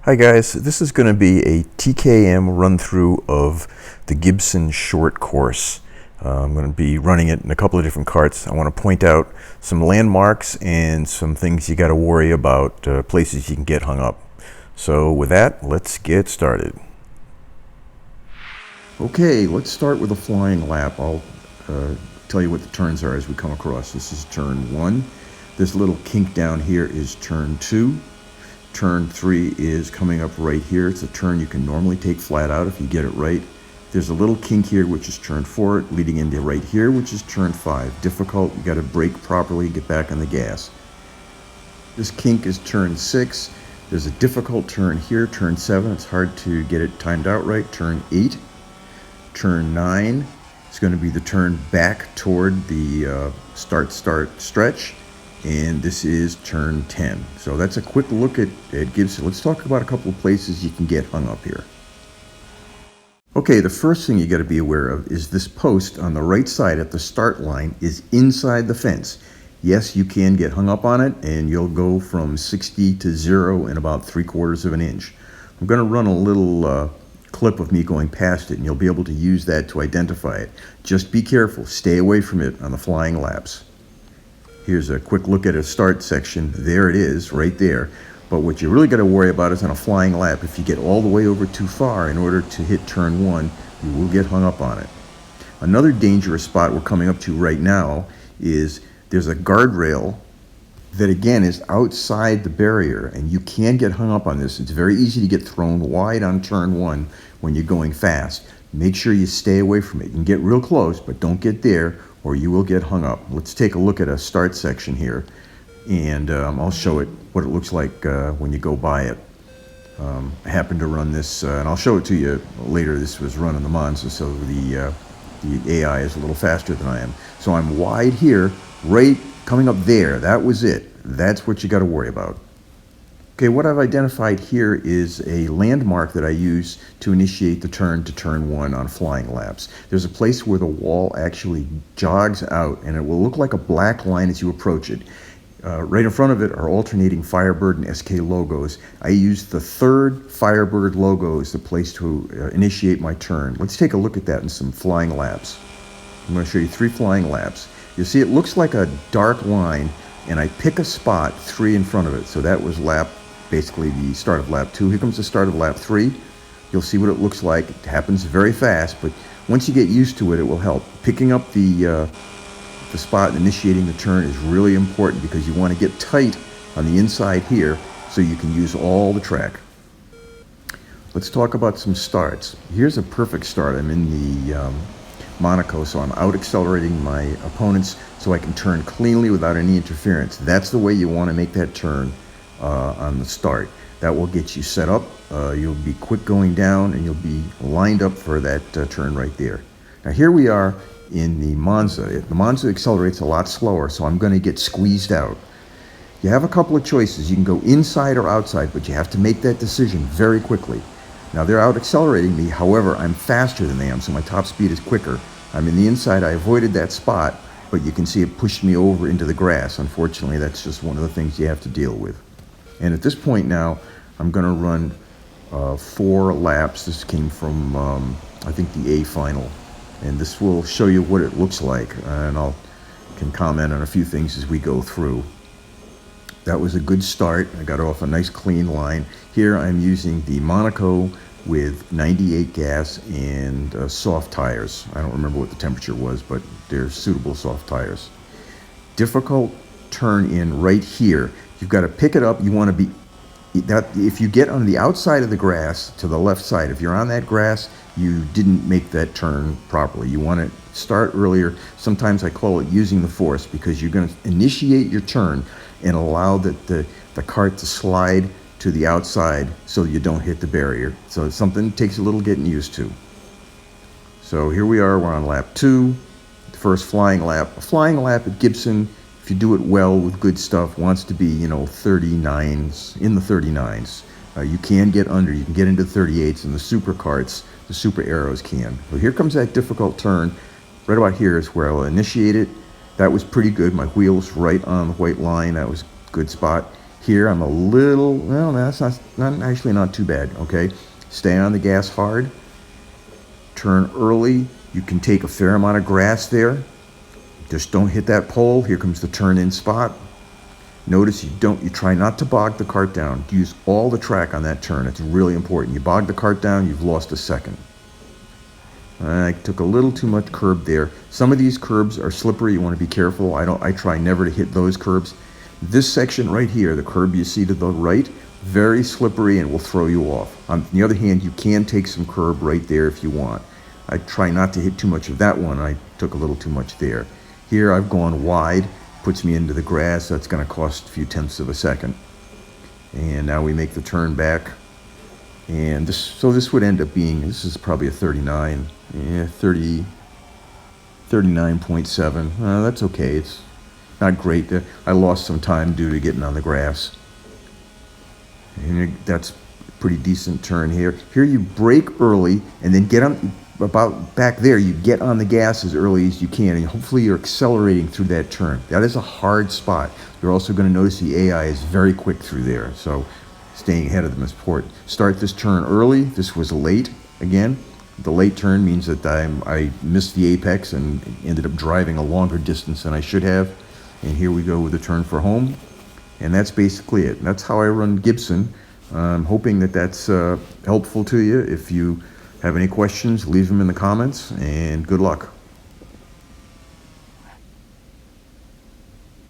Hi guys, this is going to be a TKM run-through of the Gibson short course. I'm going to be running it in a couple of different carts. I want to point out some landmarks and some things you got to worry about, places you can get hung up. So with that, let's get started. Okay, let's start with a flying lap. I'll tell you what the turns are as we come across. This is turn 1. This little kink down here is turn 2. Turn 3 is coming up right here. It's a turn you can normally take flat out if you get it right. There's a little kink here, which is turn 4, leading into right here, which is turn 5. Difficult, you got to brake properly, get back on the gas. This kink is turn 6. There's a difficult turn here, turn 7. It's hard to get it timed out right. Turn 8. Turn 9 is going to be the turn back toward the start, stretch. And this is turn 10. So that's a quick look at Gibson. Let's talk about a couple of places you can get hung up here. Okay, the first thing you got to be aware of is this post on the right side at the start line is inside the fence. Yes, you can get hung up on it, and you'll go from 60 to 0 in about 3/4 of an inch. I'm going to run a little clip of me going past it, and you'll be able to use that to identify it. Just be careful. Stay away from it on the flying laps. Here's a quick look at a start section. There it is, right there. But what you really got to worry about is on a flying lap. If you get all the way over too far in order to hit turn 1, you will get hung up on it. Another dangerous spot we're coming up to right now is there's a guardrail that again is outside the barrier, and you can get hung up on this. It's very easy to get thrown wide on turn 1 when you're going fast. Make sure you stay away from it. You can get real close, but don't get there, or you will get hung up. Let's take a look at a start section here, and I'll show it what it looks like when you go by it. I happen to run this, and I'll show it to you later. This was run on the Monza, so the AI is a little faster than I am. So I'm wide here, right coming up there. That was it. That's what you got to worry about. Okay, what I've identified here is a landmark that I use to initiate the turn to turn 1 on flying laps. There's a place where the wall actually jogs out, and it will look like a black line as you approach it. Right in front of it are alternating Firebird and SK logos. I use the third Firebird logo as the place to initiate my turn. Let's take a look at that in some flying laps. I'm going to show you 3 flying laps. You'll see it looks like a dark line, and I pick a spot 3 in front of it. So that was basically the start of lap 2. Here comes the start of lap 3. You'll see what it looks like. It happens very fast, but once you get used to it, it will help. Picking up the spot and initiating the turn is really important because you want to get tight on the inside here so you can use all the track. Let's talk about some starts. Here's a perfect start. I'm in the Monaco, so I'm out accelerating my opponents so I can turn cleanly without any interference. That's the way you want to make that turn on the start. That will get you set up. You'll be quick going down, and you'll be lined up for that turn right there. Now here we are in the Monza. The Monza accelerates a lot slower, so I'm going to get squeezed out. You have a couple of choices. You can go inside or outside, but you have to make that decision very quickly. Now they're out accelerating me, however, I'm faster than they am, so my top speed is quicker. I'm in the inside. I avoided that spot, but you can see it pushed me over into the grass. Unfortunately, that's just one of the things you have to deal with. And at this point now, I'm going to run 4 laps. This came from, I think, the A final. And this will show you what it looks like. And can comment on a few things as we go through. That was a good start. I got off a nice clean line. Here I'm using the Monaco with 98 gas and soft tires. I don't remember what the temperature was, but they're suitable soft tires. Difficult turn in right here. You've got to pick it up. You want to be that if you get on the outside of the grass to the left side, if you're on that grass, you didn't make that turn properly. You want to start earlier. Sometimes I call it using the force, because you're going to initiate your turn and allow the cart to slide to the outside so you don't hit the barrier. So it's something that takes a little getting used to. So here we are. We're on lap 2, the first flying lap. A flying lap at Gibson, if you do it well with good stuff, wants to be, 39s, in the 39s. You can get under, you can get into 38s, and the super carts, the super arrows can. So here comes that difficult turn. Right about here is where I'll initiate it. That was pretty good. My wheel's right on the white line. That was a good spot. Here I'm a little, well, that's actually not too bad, okay? Stay on the gas hard, turn early. You can take a fair amount of grass there. Just don't hit that pole. Here comes the turn in spot. Notice you try not to bog the cart down. Use all the track on that turn. It's really important. You bog the cart down, you've lost a second. I took a little too much curb there. Some of these curbs are slippery. You want to be careful. I try never to hit those curbs. This section right here, the curb you see to the right, very slippery and will throw you off. On the other hand, you can take some curb right there if you want. I try not to hit too much of that one. I took a little too much there. Here I've gone wide, puts me into the grass. That's going to cost a few tenths of a second. And now we make the turn back. And this would end up being, this is probably a 39, 39.7. That's okay. It's not great. I lost some time due to getting on the grass. And that's a pretty decent turn here. Here you brake early and then get on, about back there, you get on the gas as early as you can, and hopefully you're accelerating through that turn. That is a hard spot. You're also going to notice the AI is very quick through there, so staying ahead of them is important. Start this turn early. This was late again. The late turn means that I missed the apex and ended up driving a longer distance than I should have. And here we go with the turn for home. And that's basically it. That's how I run Gibson. I'm hoping that that's helpful to you. If you have any questions, leave them in the comments, and good luck.